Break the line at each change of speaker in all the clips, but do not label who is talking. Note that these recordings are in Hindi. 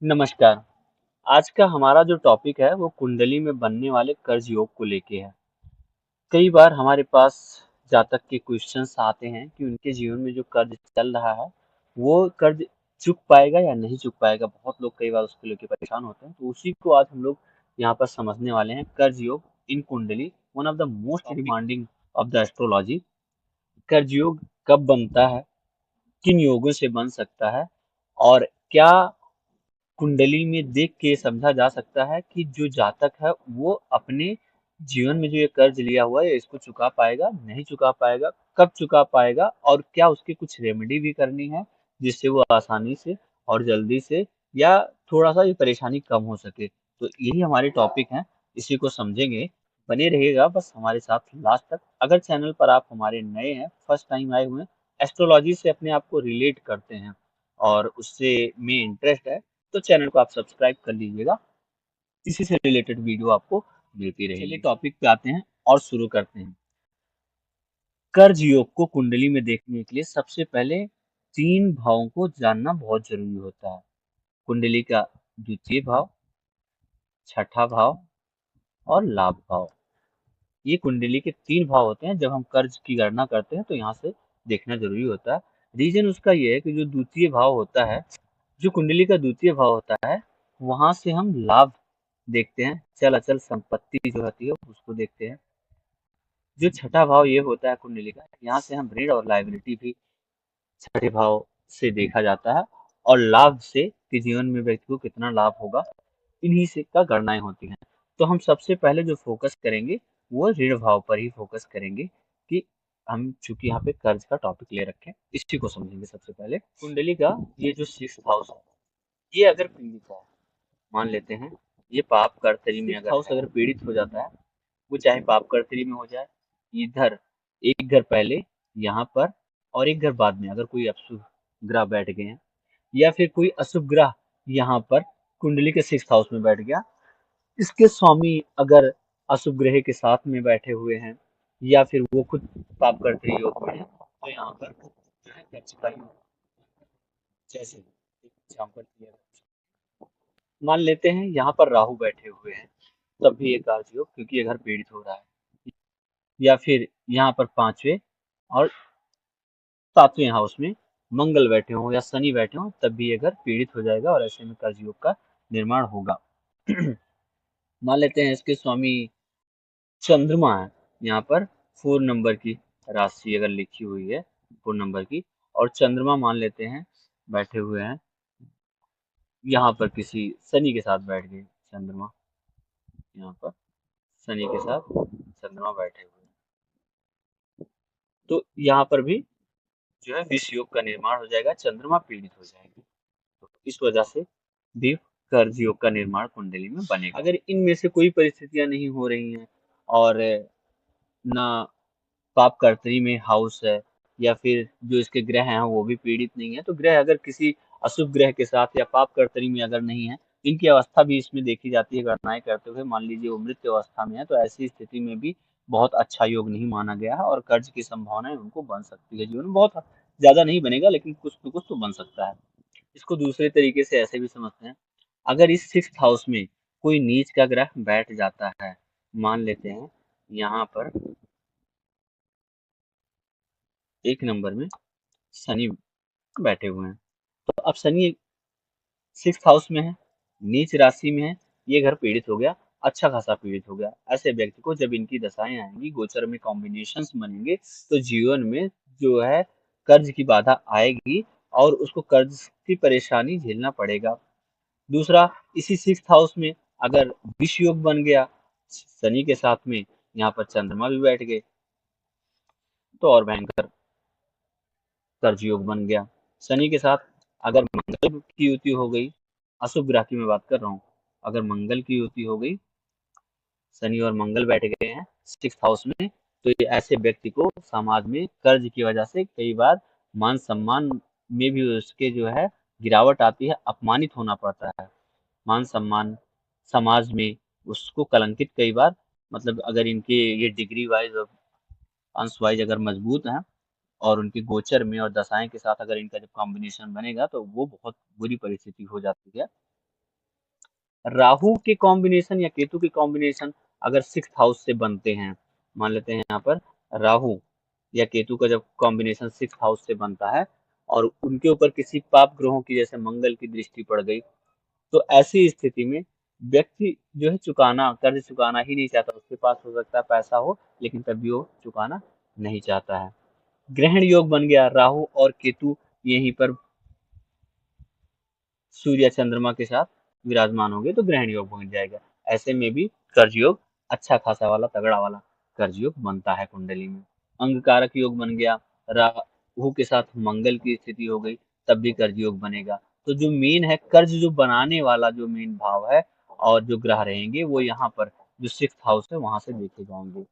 नमस्कार। आज का हमारा जो टॉपिक है वो कुंडली में बनने वाले कर्ज योग को लेके है। कई बार हमारे पास जातक के क्वेश्चंस आते हैं कि उनके जीवन में जो कर्ज चल रहा है वो कर्ज चुक पाएगा या नहीं चुक पाएगा। बहुत लोग कई बार उसको लेके परेशान होते हैं, तो उसी को आज हम लोग यहाँ पर समझने वाले हैं। कर्ज योग इन कुंडली, one of the most demanding of the astrology. कर्ज योग कब बनता है, किन योगों से बन सकता है, और क्या कुंडली में देख के समझा जा सकता है कि जो जातक है वो अपने जीवन में जो ये कर्ज लिया हुआ है इसको चुका पाएगा, नहीं चुका पाएगा, कब चुका पाएगा, और क्या उसकी कुछ रेमेडी भी करनी है जिससे वो आसानी से और जल्दी से या थोड़ा सा ये परेशानी कम हो सके। तो यही हमारे टॉपिक हैं, इसी को समझेंगे। बने रहिएगा बस हमारे साथ लास्ट तक। अगर चैनल पर आप हमारे नए हैं, फर्स्ट टाइम आए हुए हैं, एस्ट्रोलॉजी से अपने आप को रिलेट करते हैं और उससे में इंटरेस्ट है, तो चैनल को आप सब्सक्राइब कर लीजिएगा। इसी से रिलेटेड वीडियो आपको मिलती रहेगी। चलिए टॉपिक पे आते हैं और शुरू करते हैं। कर्ज योग को कुंडली में देखने के लिए सबसे पहले तीन भावों को जानना बहुत जरूरी होता है। कुंडली का द्वितीय भाव, छठा भाव और लाभ भाव। ये कुंडली के तीन भाव होते हैं। जब हम कर्ज की गणना करते हैं तो यहाँ से देखना जरूरी होता है। रीजन उसका ये है कि जो द्वितीय भाव होता है, जो कुंडली का द्वितीय भाव होता है, वहां से हम लाभ देखते हैं, चल अचल संपत्ति जो होती है उसको देखते हैं। जो छठा भाव ये होता है कुंडली का, यहाँ से हम ऋण और लायबिलिटी भी छठे भाव से देखा जाता है। और लाभ से कि जीवन में व्यक्ति को कितना लाभ होगा, इन्हीं से का गणनाएं होती हैं। तो हम सबसे पहले जो फोकस करेंगे वो ऋण भाव पर ही फोकस करेंगे कि हम चूंकि यहाँ पे कर्ज का टॉपिक ले रखे हैं, इसी को समझेंगे। सबसे पहले कुंडली का ये जो सिक्स हाउस है, ये अगर पीड़ित है, मान लेते हैं ये पाप कर्तरी में अगर हाउस अगर पीड़ित हो जाता है, वो चाहे पाप कर्तरी में हो जाए, इधर एक घर पहले यहाँ पर और एक घर बाद में अगर कोई अशुभ ग्रह बैठ गए हैं, या फिर कोई अशुभ ग्रह यहाँ पर कुंडली के सिक्स हाउस में बैठ गया, इसके स्वामी अगर अशुभ ग्रह के साथ में बैठे हुए हैं, या फिर वो खुद पाप कर्तरी योग में है, तो यहाँ पर जो है कर्ज का योग। जैसे एग्जाम्पल दिया, मान लेते हैं यहाँ पर राहु बैठे हुए हैं, तब भी ये कार्य योग, क्योंकि ये घर पीड़ित हो रहा है। या फिर यहाँ पर पांचवे और सातवें हाउस में मंगल बैठे हों या शनि बैठे हों, तब भी ये घर पीड़ित हो जाएगा और ऐसे में कर्ज योग का निर्माण होगा। मान लेते हैं इसके स्वामी चंद्रमा है, यहाँ पर 4 नंबर की राशि अगर लिखी हुई है, 4 नंबर की, और चंद्रमा मान लेते हैं बैठे हुए हैं यहाँ पर किसी शनि के साथ बैठ गए। चंद्रमा यहाँ पर शनि के साथ चंद्रमा बैठे हुए हैं, तो यहाँ पर भी जो है विष योग का निर्माण हो जाएगा, चंद्रमा पीड़ित हो जाएगी। तो इस वजह से भी कर्ज योग का निर्माण कुंडली में बनेगा। अगर इनमें से कोई परिस्थितियां नहीं हो रही हैं और ना पाप कर्तरी में हाउस है, या फिर जो इसके ग्रह हैं वो भी पीड़ित नहीं है, तो ग्रह अगर किसी अशुभ ग्रह के साथ या पाप कर्तरी में अगर नहीं है, इनकी अवस्था भी इसमें देखी जाती है गणनाएं करते हुए। मान लीजिए वो मृत अवस्था में है, तो ऐसी स्थिति में भी बहुत अच्छा योग नहीं माना गया है और कर्ज की संभावनाएं उनको बन सकती है। जीवन में बहुत ज्यादा नहीं बनेगा, लेकिन कुछ तो बन सकता है। इसको दूसरे तरीके से ऐसे भी समझते हैं, अगर इस सिक्स्थ हाउस में कोई नीच का ग्रह बैठ जाता है, मान लेते हैं यहाँ पर 1 नंबर में शनि बैठे हुए हैं, तो अब शनि सिक्स्थ हाउस में है, नीच राशि में है, ये घर पीड़ित हो गया, अच्छा खासा पीड़ित हो गया। ऐसे व्यक्ति को जब इनकी दशाएं आएंगी, गोचर में कॉम्बिनेशंस बनेंगे, तो जीवन में जो है कर्ज की बाधा आएगी और उसको कर्ज की परेशानी झेलना पड़ेगा। दूसरा, इसी सिक्स्थ हाउस में अगर विष योग बन गया शनि के साथ में, यहाँ पर चंद्रमा भी बैठ गए, तो और भयंकर कर्ज योग बन गया। शनि के साथ अगर मंगल की युति हो गई, अशुभ ग्रह की मैं बात कर रहा हूँ, अगर मंगल की युति हो गई, शनि और मंगल बैठ गए हैं सिक्स हाउस में, तो ये ऐसे व्यक्ति को समाज में कर्ज की वजह से कई बार मान सम्मान में भी उसके जो है गिरावट आती है, अपमानित होना पड़ता है। मान सम्मान समाज में उसको कलंकित कई बार, मतलब अगर इनके ये डिग्री वाइज और अंश वाइज अगर मजबूत हैं और उनके गोचर में और दशाएं के साथ अगर इनका जब कॉम्बिनेशन बनेगा, तो वो बहुत बुरी परिस्थिति हो जाती है। राहु के कॉम्बिनेशन या केतु के कॉम्बिनेशन अगर सिक्स्थ हाउस से बनते हैं, मान लेते हैं यहाँ पर राहु या केतु का जब कॉम्बिनेशन सिक्स्थ हाउस से बनता है और उनके ऊपर किसी पाप ग्रहों की जैसे मंगल की दृष्टि पड़ गई, तो ऐसी स्थिति में व्यक्ति जो है चुकाना कर्ज चुकाना ही नहीं चाहता। उसके पास हो सकता है पैसा हो, लेकिन तब भी वो चुकाना नहीं चाहता है। ग्रहण योग बन गया, राहु और केतु यहीं पर सूर्य चंद्रमा के साथ विराजमान होंगे तो ग्रहण योग बन जाएगा। ऐसे में भी कर्ज योग अच्छा खासा वाला तगड़ा वाला कर्ज योग बनता है कुंडली में। अंग कारक योग बन गया, राहु के साथ मंगल की स्थिति हो गई, तब भी कर्ज योग बनेगा। तो जो मेन है कर्ज जो बनाने वाला जो मेन भाव है और जो ग्रह रहेंगे वो यहाँ पर जो सिक्स्थ हाउस है वहां से देखे जाएंगे।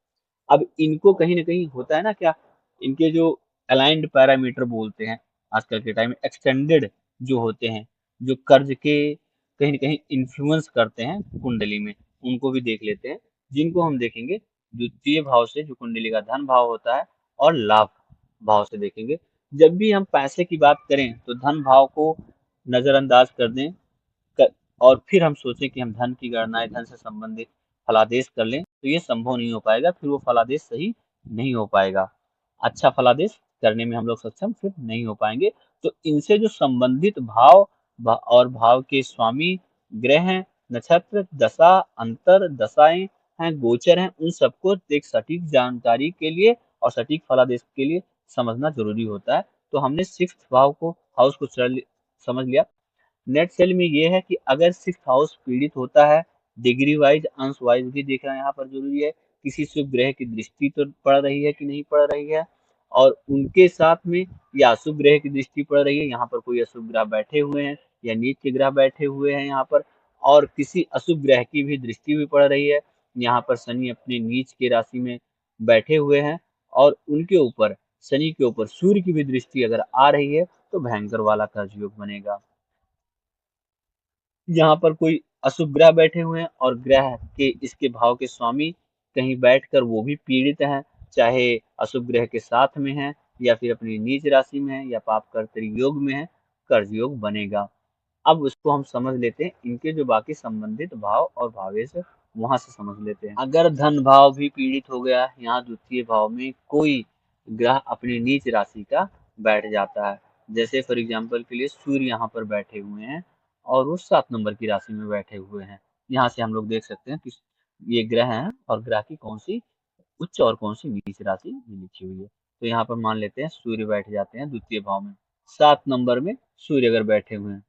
अब इनको कहीं ना कहीं होता है ना क्या, इनके जो अलाइंड पैरामीटर बोलते हैं आजकल के टाइम में, एक्सटेंडेड जो होते हैं, जो कर्ज के कहीं ना कहीं इन्फ्लुएंस करते हैं कुंडली में, उनको भी देख लेते हैं। जिनको हम देखेंगे द्वितीय भाव से, जो कुंडली का धन भाव होता है, और लाभ भाव से देखेंगे। जब भी हम पैसे की बात करें तो धन भाव को नजरअंदाज कर दें, और फिर हम सोचें कि हम धन की गणना धन से संबंधित फलादेश कर लें, तो ये संभव नहीं हो पाएगा। फिर वो फलादेश सही नहीं हो पाएगा, अच्छा फलादेश करने में हम लोग सक्षम फिर नहीं हो पाएंगे। तो इनसे जो संबंधित भाव और भाव के स्वामी ग्रह हैं, नक्षत्र, दशा, अंतर दशाएं हैं, गोचर हैं, उन सबको एक सटीक जानकारी के लिए और सटीक फलादेश के लिए समझना जरूरी होता है। तो हमने सिक्स्थ भाव को, हाउस को समझ लिया। नेट सेल में ये है कि अगर सिक्स्थ हाउस पीड़ित होता है, डिग्री वाइज अंश वाइज भी देखना यहाँ पर जरूरी है। किसी शुभ ग्रह की दृष्टि तो पड़ रही है कि नहीं पड़ रही है, और उनके साथ में या अशुभ ग्रह की दृष्टि पड़ रही है, यहाँ पर कोई अशुभ ग्रह बैठे हुए हैं या नीच के ग्रह बैठे हुए हैं यहाँ पर, और किसी अशुभ ग्रह की भी दृष्टि भी पड़ रही है। यहाँ पर शनि अपने नीच के राशि में बैठे हुए हैं और उनके ऊपर शनि के ऊपर सूर्य की भी दृष्टि अगर आ रही है तो भयंकर वाला कर्ज योग बनेगा। यहाँ पर कोई अशुभ ग्रह बैठे हुए हैं और ग्रह के इसके भाव के स्वामी कहीं बैठकर वो भी पीड़ित हैं, चाहे अशुभ ग्रह के साथ में है या फिर अपनी नीच राशि में है या पाप कर्तरी योग में है, कर्ज योग बनेगा। अब उसको हम समझ लेते हैं, इनके जो बाकी संबंधित भाव और भावेश है वहां से समझ लेते हैं। अगर धन भाव भी पीड़ित हो गया, यहाँ द्वितीय भाव में कोई ग्रह अपनी नीच राशि का बैठ जाता है, जैसे फॉर एग्जाम्पल के लिए सूर्य यहाँ पर बैठे हुए हैं और वो 7 नंबर की राशि में बैठे हुए हैं। यहाँ से हम लोग देख सकते हैं कि ये ग्रह हैं और ग्रह की कौन सी उच्च और कौन सी नीच राशि लिखी हुई है। तो यहाँ पर मान लेते हैं सूर्य बैठ जाते हैं द्वितीय भाव में, 7 नंबर में सूर्य अगर बैठे हुए हैं,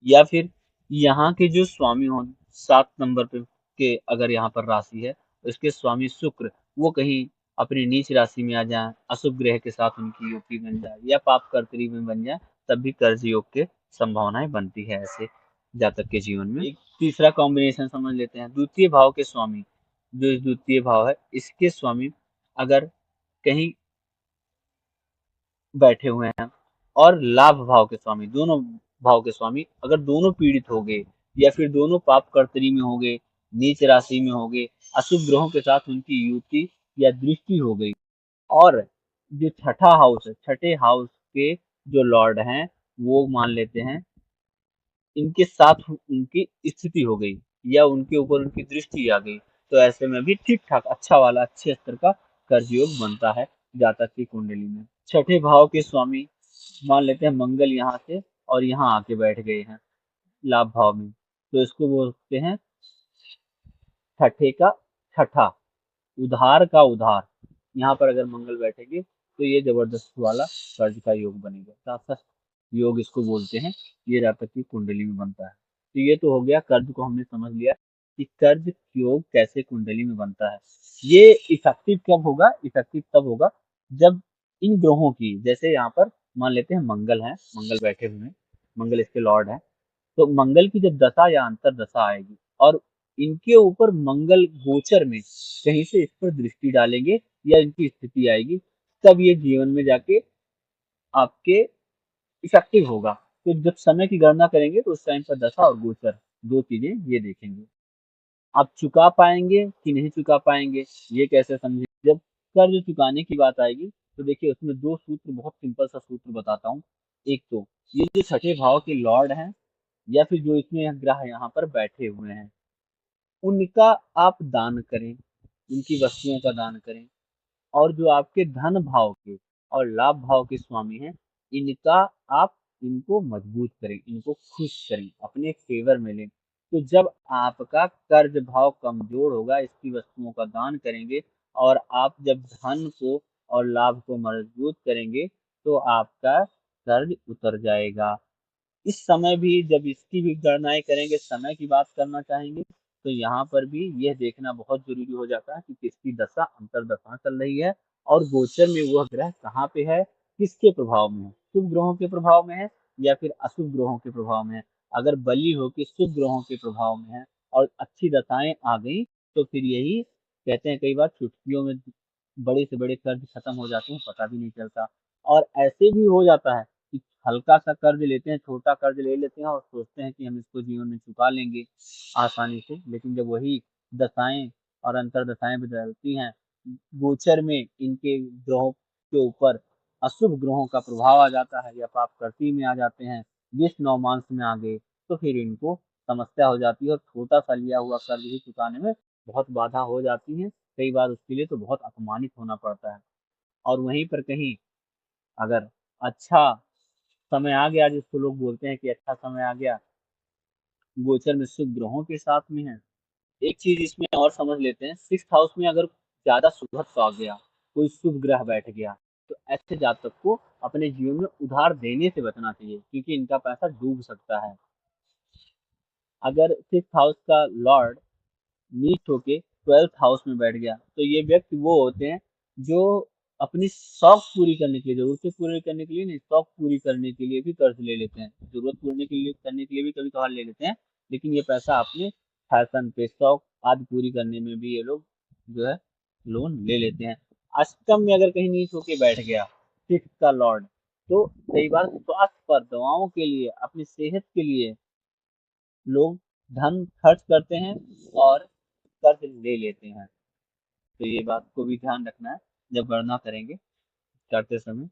या फिर यहाँ के जो स्वामी हो 7 नंबर पे के अगर यहाँ पर राशि है तो इसके स्वामी शुक्र वो कहीं अपनी नीच राशि में आ जाए, अशुभ ग्रह के साथ उनकी युति बन जाए या पाप कर्तरी में बन जाए, तब भी कर्ज योग के संभावनाएं बनती है ऐसे जातक के जीवन में। एक तीसरा कॉम्बिनेशन समझ लेते हैं, द्वितीय भाव के स्वामी, जो इस द्वितीय भाव है इसके स्वामी अगर कहीं बैठे हुए हैं और लाभ भाव के स्वामी, दोनों भाव के स्वामी अगर दोनों पीड़ित हो गए या फिर दोनों पाप कर्तरी में हो गए, नीच राशि में हो गए, अशुभ ग्रहों के साथ उनकी युति या दृष्टि हो गई, और जो छठा हाउस है, छठे हाउस के जो लॉर्ड हैं वो मान लेते हैं इनके साथ उनकी स्थिति हो गई या उनके ऊपर उनकी दृष्टि आ गई, तो ऐसे में भी ठीक ठाक अच्छा वाला अच्छे स्तर का कर्ज योग बनता है जातक की कुंडली में। छठे भाव के स्वामी मान लेते हैं मंगल यहाँ से और यहाँ आके बैठ गए हैं लाभ भाव में, तो इसको बोलते हैं छठे का छठा, उधार का उधार। यहाँ पर अगर मंगल बैठेंगे तो ये जबरदस्त वाला कर्ज का योग बनेगा, शासक योग इसको बोलते हैं, ये जातक की कुंडली में बनता है। तो ये तो हो गया, कर्ज को हमने समझ लिया कि कर्ज योग कैसे कुंडली में बनता है। ये इफेक्टिव कब होगा, इफेक्टिव तब होगा जब इन ग्रहों की, जैसे यहाँ पर मान लेते हैं मंगल है, मंगल बैठे हुए हैं, मंगल इसके लॉर्ड है, तो मंगल की जब दशा या अंतर दशा आएगी और इनके ऊपर मंगल गोचर में कहीं से इस पर दृष्टि डालेंगे या इनकी स्थिति आएगी, तब ये जीवन में जाके आपके इफेक्टिव होगा। तो जब समय की गणना करेंगे तो उस टाइम पर दशा और गोचर दो चीजें ये देखेंगे। आप चुका पाएंगे कि नहीं चुका पाएंगे ये कैसे समझे, जब कर्ज चुकाने की बात आएगी तो देखिए उसमें दो सूत्र, बहुत सिंपल सा सूत्र बताता हूँ। एक तो ये जो छठे भाव के लॉर्ड हैं या फिर जो इसमें ग्रह यहाँ पर बैठे हुए हैं उनका आप दान करें, उनकी वस्तुओं का दान करें। और जो आपके धन भाव के और लाभ भाव के स्वामी हैं इनका आप इनको मजबूत करें, इनको खुश करें, अपने फेवर में लें। तो जब आपका कर्ज भाव कमजोर होगा, इसकी वस्तुओं का दान करेंगे और आप जब धन को और लाभ को मजबूत करेंगे तो आपका कर्ज उतर जाएगा। इस समय भी जब इसकी भी गणनाएं करेंगे, समय की बात करना चाहेंगे, तो यहाँ पर भी यह देखना बहुत जरूरी हो जाता है कि किसकी दशा अंतर्दशा चल रही है और गोचर में वह ग्रह कहाँ पे है, किसके प्रभाव में है, शुभ ग्रहों के प्रभाव में है या फिर अशुभ ग्रहों के प्रभाव में है। अगर बली हो कि शुभ ग्रहों के प्रभाव में है और अच्छी दशाएं आ गई तो फिर यही कहते हैं कई बार चुटकियों में बड़े से बड़े कर्ज खत्म हो जाते हैं, पता भी नहीं चलता। और ऐसे भी हो जाता है कि हल्का सा कर्ज लेते हैं, छोटा कर्ज ले लेते हैं और सोचते हैं कि हम इसको जीवन में चुका लेंगे आसानी से, लेकिन जब वही दशाएं और अंतर दशाएं बदलती हैं, गोचर में इनके ग्रहों के ऊपर अशुभ ग्रहों का प्रभाव आ जाता है या पाप करती में आ जाते हैं, विष नवमांस में आ गए, तो फिर इनको समस्या हो जाती है और छोटा सा लिया हुआ कर्ज भी चुकाने में बहुत बाधा हो जाती है। कई बार उसके लिए तो बहुत अपमानित होना पड़ता है। और वहीं पर कहीं अगर अच्छा समय आ गया, जिसको लोग बोलते हैं कि अच्छा समय आ गया, गोचर में शुभ ग्रहों के साथ में है। एक चीज इसमें और समझ लेते हैं, सिक्स हाउस में अगर ज्यादा शुभत्व आ गया, कोई शुभ ग्रह बैठ गया, तो ऐसे जातक को अपने जीवन में उधार देने से बचना चाहिए क्योंकि इनका पैसा डूब सकता है। अगर सिक्स हाउस का लॉर्ड नीच होके ट्वेल्थ हाउस में बैठ गया तो ये व्यक्ति वो होते हैं जो अपनी शौक पूरी करने के लिए, जरूरतें पूरी करने के लिए नहीं, शौक पूरी करने के लिए भी कर्ज ले लेते हैं। जरूरत पूरी के लिए करने के लिए भी कभी कभार ले लेते हैं, लेकिन ये पैसा अपने फैशन पे, शौक आदि पूरी करने में भी ये लोग जो है लोन ले लेते हैं। अष्टम में अगर कहीं नीच होके बैठ गया सिक्स का लॉर्ड, तो कई बार स्वास्थ्य पर, दवाओं के लिए, अपनी सेहत के लिए लोग धन खर्च करते हैं और कर्ज ले लेते हैं। तो ये बात को भी ध्यान रखना है जब गणना करेंगे करते समय।